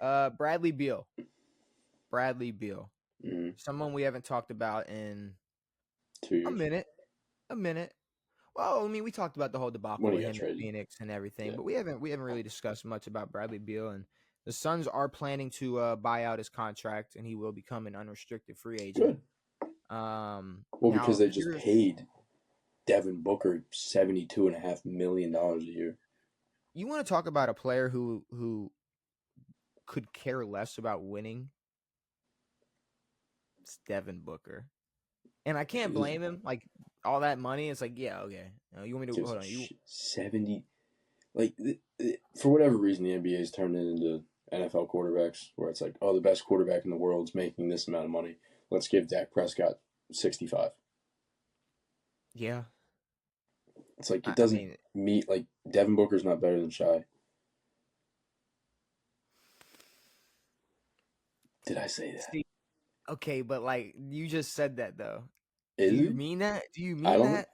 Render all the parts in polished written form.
Bradley Beal. Bradley Beal. Mm, Someone we haven't talked about in 2 years a minute. A minute. Well, I mean, we talked about the whole debacle when he with got him in traded. Phoenix and everything, Yeah, but we haven't really discussed much about Bradley Beal. And the Suns are planning to buy out his contract, and he will become an unrestricted free agent. good. Well, because Now they just here's paid Devin Booker $72.5 million a year. you want to talk about a player who could care less about winning. It's Devin Booker, and I can't It was, blame him. Like all that money, it's like, yeah, okay. You want me to it was hold on? You 70. Like for whatever reason, the NBA's turned it into NFL quarterbacks, where it's like, oh, the best quarterback in the world's making this amount of money. Let's give Dak Prescott 65. yeah. It's like it I doesn't mean, meet. Like Devin Booker's not better than Shy. Did I say that? see, okay, but like you just said that though. Do Is you he? mean that? Do you I mean don't know. that?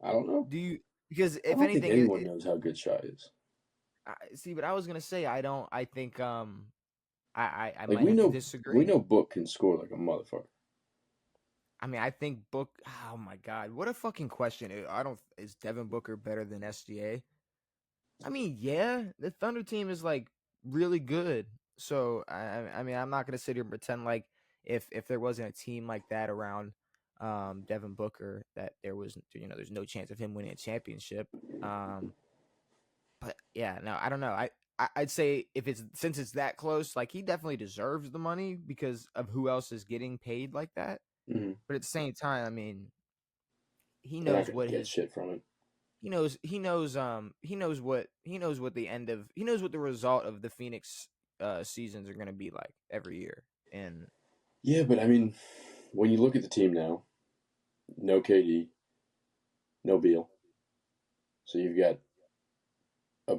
I don't know. Do you? Because I if don't think anything, anyone knows how good Shy is. see, but I was gonna say I don't. I think I Like might have to disagree. we know Book can score like a motherfucker. I mean, I think Book. Oh my God, what a fucking question! I don't. Is Devin Booker better than SGA? I mean, yeah, the Thunder team is like really good. So I mean, I'm not gonna sit here and pretend like if there wasn't a team like that around Devin Booker that there's no chance of him winning a championship. Um, but yeah, no, I don't know. I'd say if it's since it's that close, like he definitely deserves the money because of who else is getting paid like that. Mm-hmm. But at the same time, I mean, he They're not knows gonna what get his shit from it. he knows what the result of the Phoenix seasons are going to be like every year. And Yeah, but I mean, when you look at the team now, no KD, no Beal, so you've got a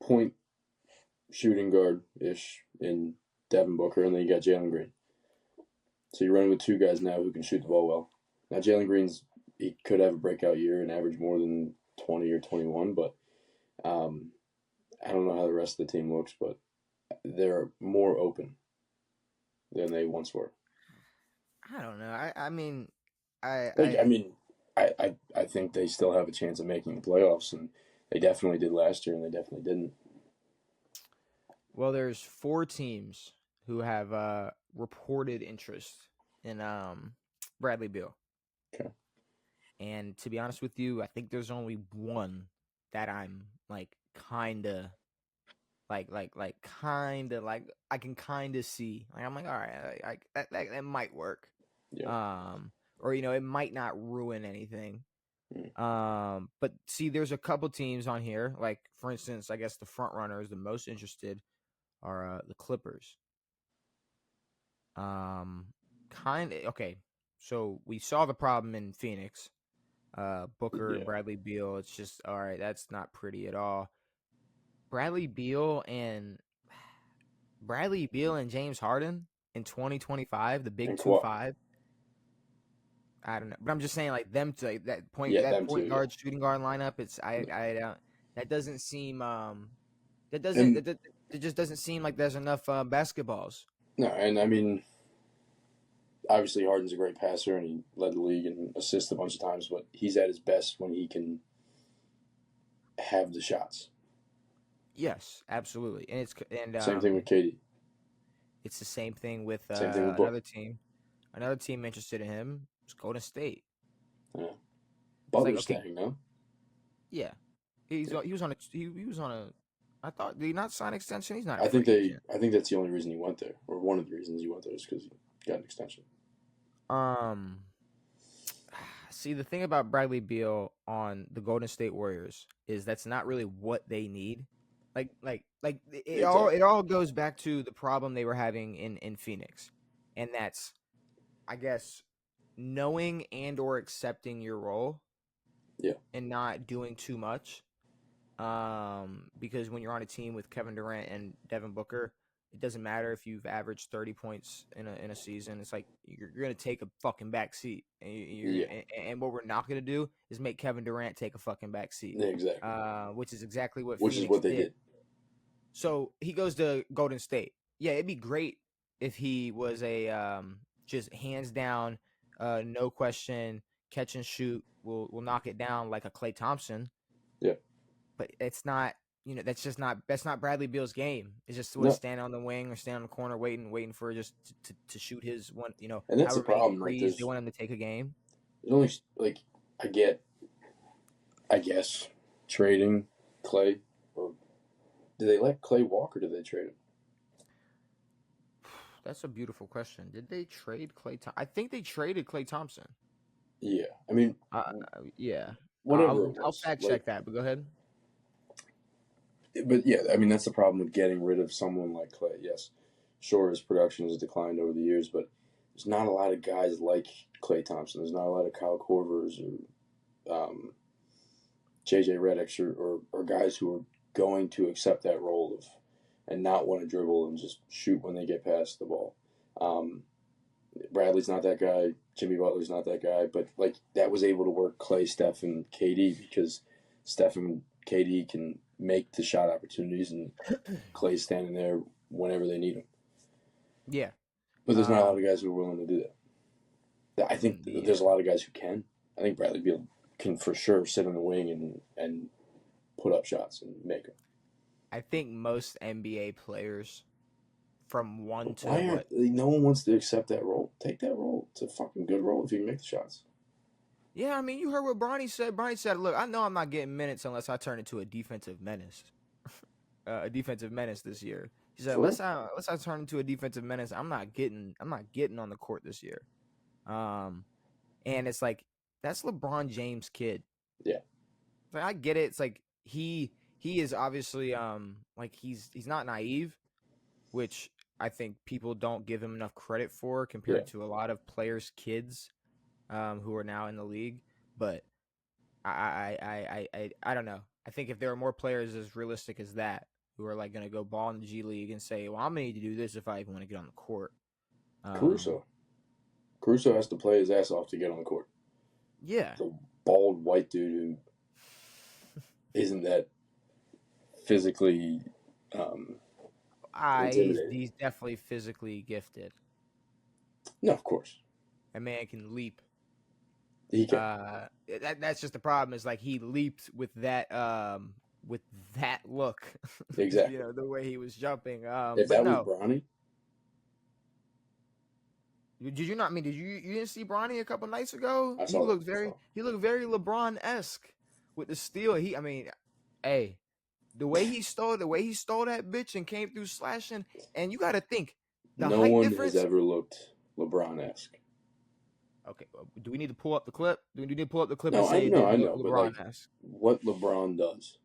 point shooting guard ish in Devin Booker, and then you got Jalen Green. So you're running with two guys now who can shoot the ball well. Now Jalen Green's he could have a breakout year and average more than 20 or 21, but um, I don't know how the rest of the team looks, but they're more open than they once were. I don't know. I mean, I Like I I mean, I think they still have a chance of making the playoffs, and they definitely did last year, and they definitely didn't. well, there's four teams who have reported interest in Bradley Beal. Okay. And to be honest with you, I think there's only one that I'm like kind of kind of like I can kind of see. Like I'm like, all right, that might work. Yeah. Or it might not ruin anything. Mm. But see, there's a couple teams on here. Like for instance, I guess the front runners, the most interested are the Clippers. Kind of okay. So we saw the problem in Phoenix. Booker and Yeah. Bradley Beal. It's just all right. That's not pretty at all. Bradley Beal and James Harden in 2025, the big And two Kawhi. five. I don't know, but I'm just saying like them to like, Yeah, that them too. point Yeah. guard shooting guard lineup. It's No. I don't that doesn't seem And it just doesn't seem like there's enough basketballs. no, and I mean, obviously Harden's a great passer, and he led the league and assists a bunch of times, but he's at his best when he can have the shots. Yes, absolutely, and Same thing with KD. it's the same thing with Same thing with Book. Another team interested in him is Golden State. Yeah. It's like Butler's okay, staying, no? yeah, Yeah. he was on a. I thought did he not sign an extension? He's not a I think free they. agent. I think that's the only reason he went there, or one of the reasons he went there, is because he got an extension. Um, see the thing about Bradley Beal on the Golden State Warriors is that's not really what they need. Exactly. It all goes back to the problem they were having in Phoenix, and that's I guess knowing and or accepting your role Yeah. and not doing too much. Because when you're on a team with Kevin Durant and Devin Booker, it doesn't matter if you've averaged 30 points in a season. It's like you're gonna take a fucking back seat, and Yeah. and what we're not gonna do is make Kevin Durant take a fucking back seat. Yeah, exactly. Which is exactly what Which is Phoenix what they did. did. So he goes to Golden State. yeah, it'd be great if he was a just hands down, no question, catch and shoot. Will knock it down like a Klay Thompson. Yeah. But it's not. That's not Bradley Beal's game. It's just what No, stand on the wing or stand on the corner, waiting for just to shoot his one. and that's the However many problem. Like, threes they want him to take a game. there's only like I get, I guess, trading Clay, or did they let Clay walk or did they trade him? That's a beautiful question. Did they trade Clay? I think they traded Clay Thompson. Yeah, I mean, Yeah. whatever it I'll was, fact like, check that, but go ahead. but yeah, I mean that's the problem with getting rid of someone like Clay. Yes, sure, his production has declined over the years, but there's not a lot of guys like Clay Thompson. There's not a lot of Kyle Korvers or JJ Redick or guys who are going to accept that role of and not want to dribble and just shoot when they get past the ball. Um, Bradley's not that guy. Jimmy Butler's not that guy. But like that was able to work Clay, Steph, and KD because Steph and KD can make the shot opportunities and Clay's standing there whenever they need him. Yeah. But there's not a lot Um. of guys who are willing to do that. I think Yeah. there's a lot of guys who can. I think Bradley Beal can for sure sit on the wing and put up shots and make them. I think most NBA players from one But to why what? aren't no one wants to accept that role? Take that role. It's a fucking good role if you can make the shots. Yeah, I mean, you heard what Bronny said. Bronny said, "Look, I know I'm not getting minutes unless I turn into a defensive menace, a defensive menace this year." He said, For real? unless I turn into a defensive menace, I'm not getting on the court this year." Um, and it's like that's LeBron James' kid. Yeah. Like I get it. It's like he is obviously like he's not naive, which I think people don't give him enough credit for Yeah. compared to a lot of players' kids who are now in the league. But I don't know. I think if there are more players as realistic as that who are like gonna go ball in the G League and say, "Well, I'm gonna need to do this if I even want to get on the court." Um, Caruso. Caruso has to play his ass off to get on the court. yeah, The bald white dude who isn't that physically intimidating. he's definitely physically gifted. No, of course. A man can leap. He can. That's just the problem. Is like he leaped with that look, Exactly. the way he was jumping. If But that was no, Bronny, did you not? I mean, you didn't see Bronny a couple nights ago? I He saw it. looked very LeBron esque with the steal. I mean, hey, the way he stole that bitch and came through slashing, and you got to think the No height one has difference. ever looked LeBron-esque. Okay, do we need to pull up the clip? Do we need to pull up the clip and No, say I it know, didn't I look know, but like LeBron-esque? what LeBron does.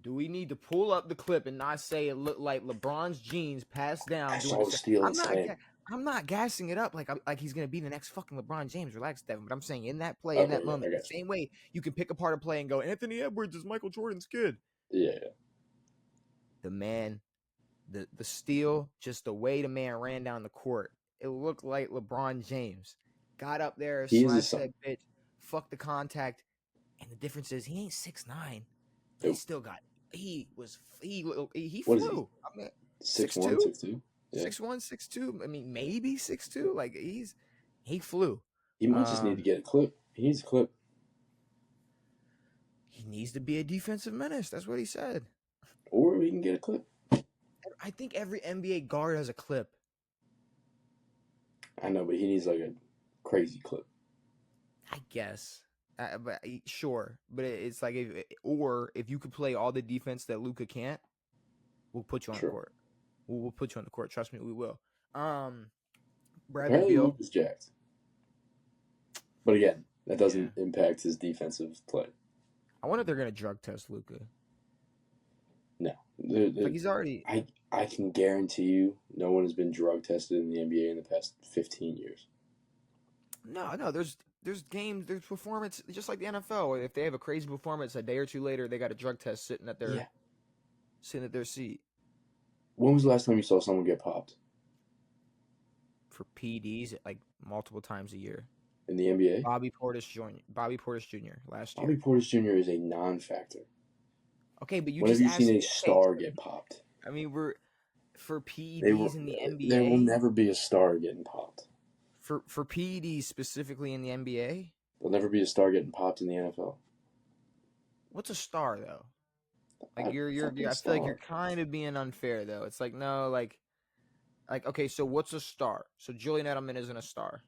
Do we need to pull up the clip and not say it looked like LeBron's jeans passed down I doing saw the the same? steal I'm and not. slam. I'm not gassing it up like he's gonna be the next fucking LeBron James. Relax, Devin. But I'm saying in that play, in Okay, that yeah, I moment, the got same way you can pick apart a play and go, Anthony Edwards is Michael Jordan's kid. you. Yeah, The man, the steal, just the way the man ran down the court, it looked like LeBron James got up there, he is his slashed son. that bitch, fuck the contact, and the difference is he ain't 6'9", but he Nope. still got. He What is he? flew. I mean, 6'1", 6'2", 6'2"? Yeah. 6'1", 6'2". I mean, maybe 6'2". Like he flew. He might just need to Um, get a clip. He needs a clip. he needs to be a defensive menace. That's what he said. Or he can get a clip. I think every NBA guard has a clip. I know, but he needs like a crazy clip. I guess. Sure, but it's like if you could play all the defense that Luka can't, we'll put you on the Sure. court. We'll put you on the court. Trust me, we will. Bradley Apparently Beal. Luke is jacked. But again, that Yeah. doesn't impact his defensive play. I wonder if they're gonna drug test Luka. No. Like he's already. I can guarantee you no one has been drug tested in the NBA in the past 15 years. No. There's games. There's performance. Just like the NFL. If they have a crazy performance, a day or two later, they got a drug test sitting at their seat When was the last time you saw someone get popped? for PDs like multiple times a year. In the NBA? Bobby Portis Jr. last Bobby year. Portis Jr. is a non-factor. Okay, but you When have just you asked seen a me. Okay, star get popped? I mean for They will. PEDs in the There will NBA? never be a star getting popped. For PEDs specifically in the NBA? There'll never be a star getting popped in the NFL. What's a star though? Like A fucking I feel like you're star. kind of being unfair though. It's like no, like okay, so what's a star? So Julian Edelman isn't a star.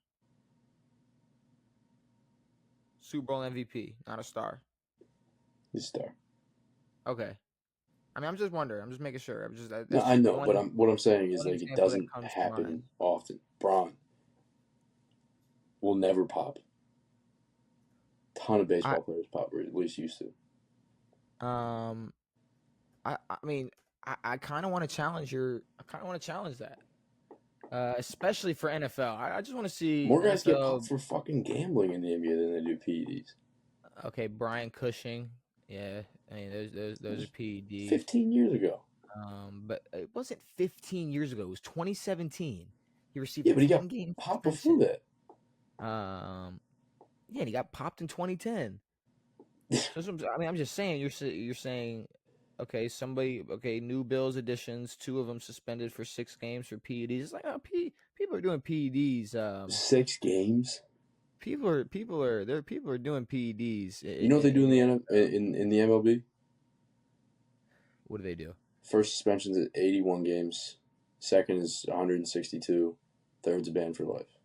Super Bowl MVP, not a star. He's a star. Okay. I mean, I'm just wondering. I'm just making sure. No, That's I just know, but what I'm saying is one like it example that doesn't comes to mind. happen often. Braun will never pop. Ton of I baseball players pop, or at least used to. um I mean I kind of want to challenge I kind of want to challenge that. Especially for NFL. I just want to see More guys get popped NFL. for fucking gambling in the NBA than they do PEDs. Okay, Brian Cushing. Yeah, I mean those are PEDs. 15 years ago. But it wasn't 15 years ago. It was 2017. He received Yeah, a but he got 10-game popped before suspension. that. Yeah, and he got popped in 2010. So I mean, I'm just saying. You're saying, okay, okay, new Bills additions. Two of them suspended for 6 games for PEDs. It's like, oh, people are doing PEDs. 6 games. People are doing PEDs. You know what they do in the NFL. in the MLB? What do they do? First suspension's at 81 games. Second is 162. Third's a ban for life.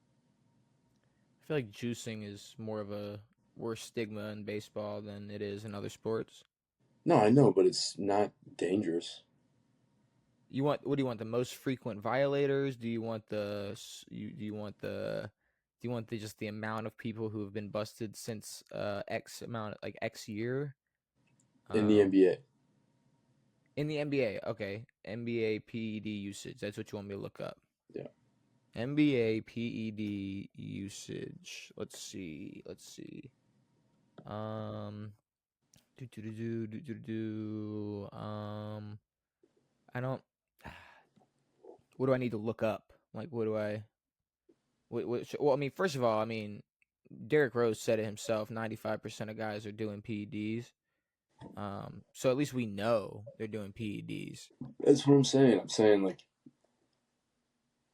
I feel like juicing is more of a worse stigma in baseball than it is in other sports. No, I know, but it's not dangerous. What do you want? The most frequent violators? Do you want do you want just the amount of people who have been busted since X amount, like X year? In the Um, NBA. in the NBA, okay, NBA PED usage. That's what you want me to look up. Yeah. NBA PED usage. Let's see. Um, do do do do do do do. I don't. What do I need to look up? Like, what do I? Well, I mean, first of all, I mean, Derrick Rose said it himself. 95% of guys are doing PEDs. So at least we know they're doing PEDs. That's what I'm saying. I'm saying, like,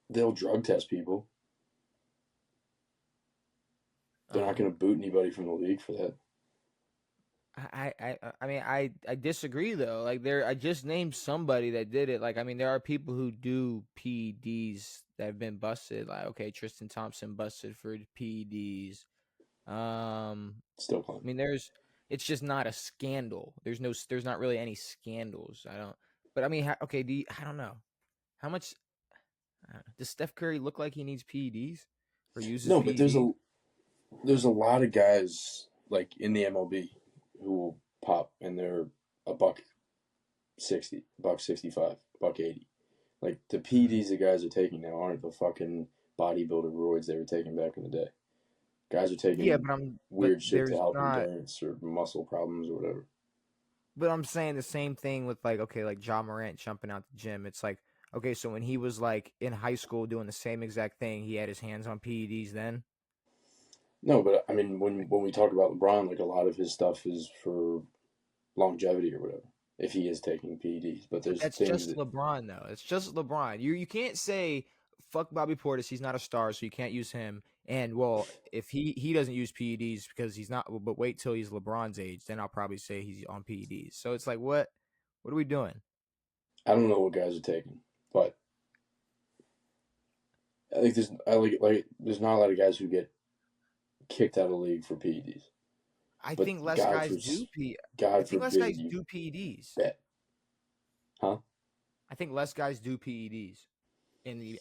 they'll drug test people. They're not Um, going to boot anybody from the league for that. I mean, I disagree though. Like I just named somebody that did it. Like, I mean, there are people who do PEDs that have been busted. Like, okay, Tristan Thompson busted for PEDs. Still I playing. mean, it's just not a scandal. There's not really any scandals. I don't, but I mean, okay, I don't know. How much does Steph Curry look like he needs PEDs or uses No, but PEDs? there's a lot of guys like in the MLB who will pop and they're a buck 60, buck 65, buck 80. Like the Mhm. PEDs the guys are taking now aren't the fucking bodybuilder roids they were taking back in the day. Guys are Yeah, taking but weird shit to there's help not. endurance or muscle problems or whatever. But I'm saying the same thing with like okay, like John Morant jumping out the gym. It's like okay, so when he was like in high school doing the same exact thing, he had his hands on PEDs then. No, but I mean Like, when we talk about LeBron, like a lot of his stuff is for longevity or whatever. If he is taking PEDs, but but there's that's things just that LeBron though. It's just LeBron. You can't say fuck Bobby Portis. He's not a star, so you can't use him. And well, if he doesn't use PEDs because he's not, but wait till he's LeBron's age, then I'll probably say he's on PEDs. So it's like what are we doing? I don't know what guys are taking, but I think like there's not a lot of guys who get kicked out of the league for PEDs. I But think less guys do P. I God think less forbid guys you do PEDs. bet, huh? I think less guys do PEDs in the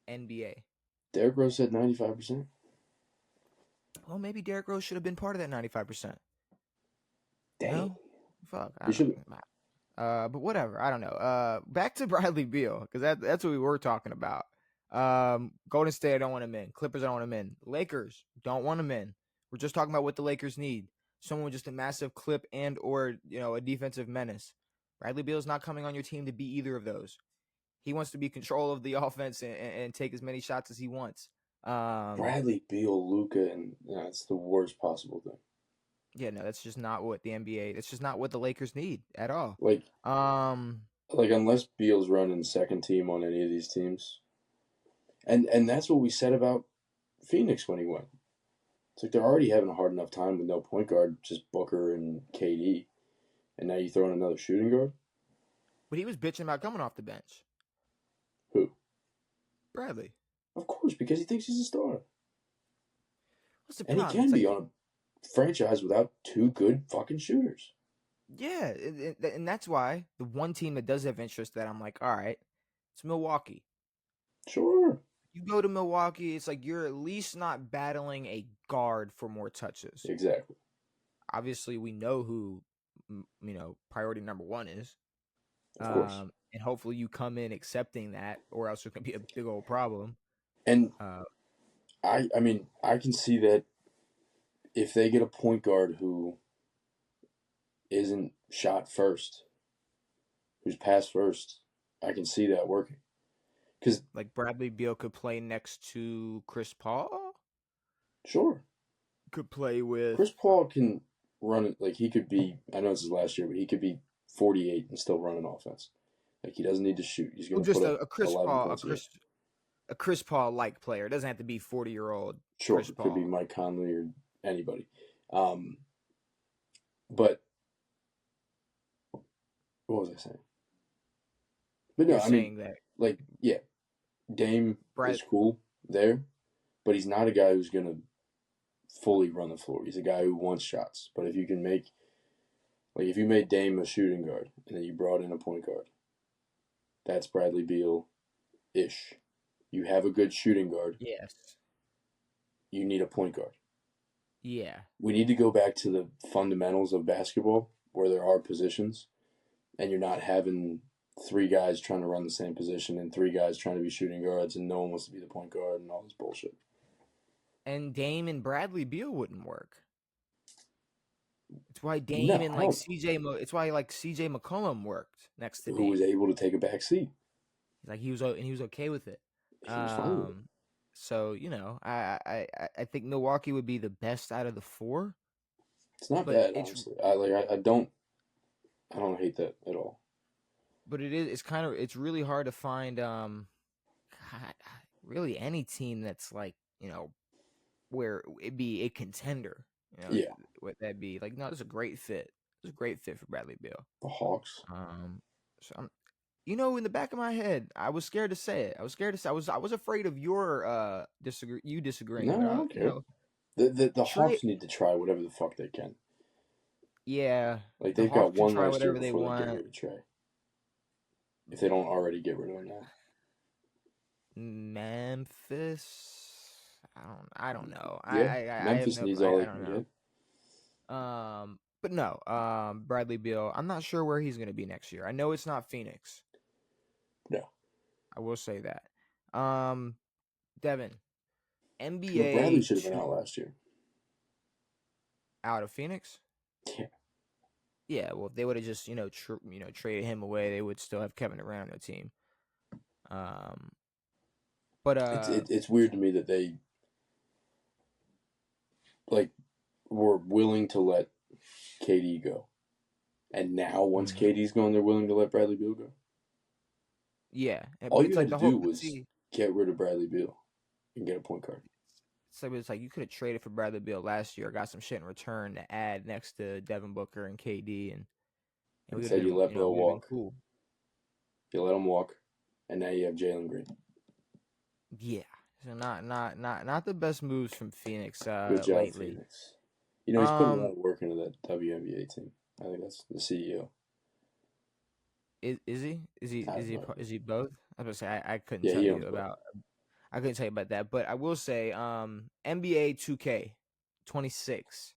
NBA. Derrick Rose said 95%. Well, maybe Derrick Rose should have been part of that 95%. Dang, No, fuck, I he don't should. know. But whatever. I don't know. Back to Bradley Beal because that's what we were talking about. Golden State, I don't want him in. Clippers, I don't want him in. Lakers, don't want him in. We're just talking about what the Lakers need. Someone with just a massive clip and or a defensive menace. Bradley Beal's not coming on your team to be either of those. He wants to be control of the offense and take as many shots as he wants. Um, Bradley Beal, Luca, and it's the worst possible thing. yeah, no, that's just not what the NBA. That's just not what the Lakers need at all. Like Um, like unless Beal's running second team on any of these teams, and that's what we said about Phoenix when he went. It's like they're already having a hard enough time with no point guard, just Booker and KD, and now you throw in another shooting guard. But he was bitching about coming off the bench. Who? Bradley. Of course, because he thinks he's a star, What's the and he problem? can It's be like, on a franchise without two good fucking shooters. yeah, and that's why the one team that does have interest that I'm like, all right, it's Milwaukee. Sure. You go to Milwaukee, it's like you're at least not battling a guard for more touches. Exactly. Obviously, we know who priority number one is, Of course. and hopefully you come in accepting that, or else it can be a big old problem. And Uh, I mean, I can see that if they get a point guard who isn't shot first, who's pass first, I can see that working. Because like Bradley Beal could play next to Chris Paul. sure, Could play with Chris Paul can run it. Like he could be. I know it's his last year, but he could be 48 and still run an offense. Like he doesn't need to shoot. He's going to just put up a Chris 11 Paul, points a game. a Chris Paul like player. It doesn't have to be 40-year-old Sure, Chris it could be Paul. Mike Conley or anybody. But what was I saying? But no, You're I mean, saying that like, yeah, Dame Brad, is cool there, but he's not a guy who's going to fully run the floor. He's a guy who wants shots. But if you can make, like, if you made Dame a shooting guard and then you brought in a point guard, that's Bradley Beal ish. You have a good shooting guard. yes, You need a point guard. yeah, We need to go back to the fundamentals of basketball where there are positions and you're not having three guys trying to run the same position and three guys trying to be shooting guards and no one wants to be the point guard and all this bullshit. and Dame and Bradley Beal wouldn't work. It's why Dame No, and I like don't. CJ. It's why like CJ McCollum worked next to Who was Dame. able to take a back seat? Like he was okay with it. He was fine with it. So I think Milwaukee would be the best out of the four, It's not but bad, honestly. I don't hate that at all. it's really hard to find God, really any team that's like where it'd be a contender. Yeah, What that'd be like? No, it's a great fit. It's a great fit for Bradley Beal. the Hawks. So in the back of my head, I was scared to say it. I was scared to say. I was afraid of your disagreeing, No, but I don't care. The Trey. Hawks need to try whatever the fuck they can. Yeah, Like the they've got Hawks can one try last year whatever they before they get want. rid of Trey. If they don't already get rid of him now. Memphis. I don't know. Yeah, I have Memphis no. needs all they I don't can know. get. But no. Bradley Beal. I'm not sure where he's going to be next year. I know it's not Phoenix. No. I will say that. Devin, But Bradley NBA should have been out last year. out of Phoenix. Yeah. Yeah, well, if they would have just traded him away, they would still have Kevin Durant on their team. But It's weird to me that they like were willing to let KD go, and now once KD's gone, they're willing to let Bradley Beal go. Yeah, All but you it's had like to do was get rid of Bradley Beal and get a point guard. So it's like you could have traded for Bradley Beal last year, got some shit in return to add next to Devin Booker and KD, and we would have Instead, you been, let Beal we'd have been walk. cool. You let him walk, and now you have Jalen Green. Yeah, so not the best moves from Phoenix Good job, lately. Phoenix. He's putting a lot of work into that WNBA team. I think that's the CEO. Is he? Is he both? I was gonna say I couldn't Yeah, tell he you owns both. about. I couldn't tell you about that, but I will say NBA 2K 26.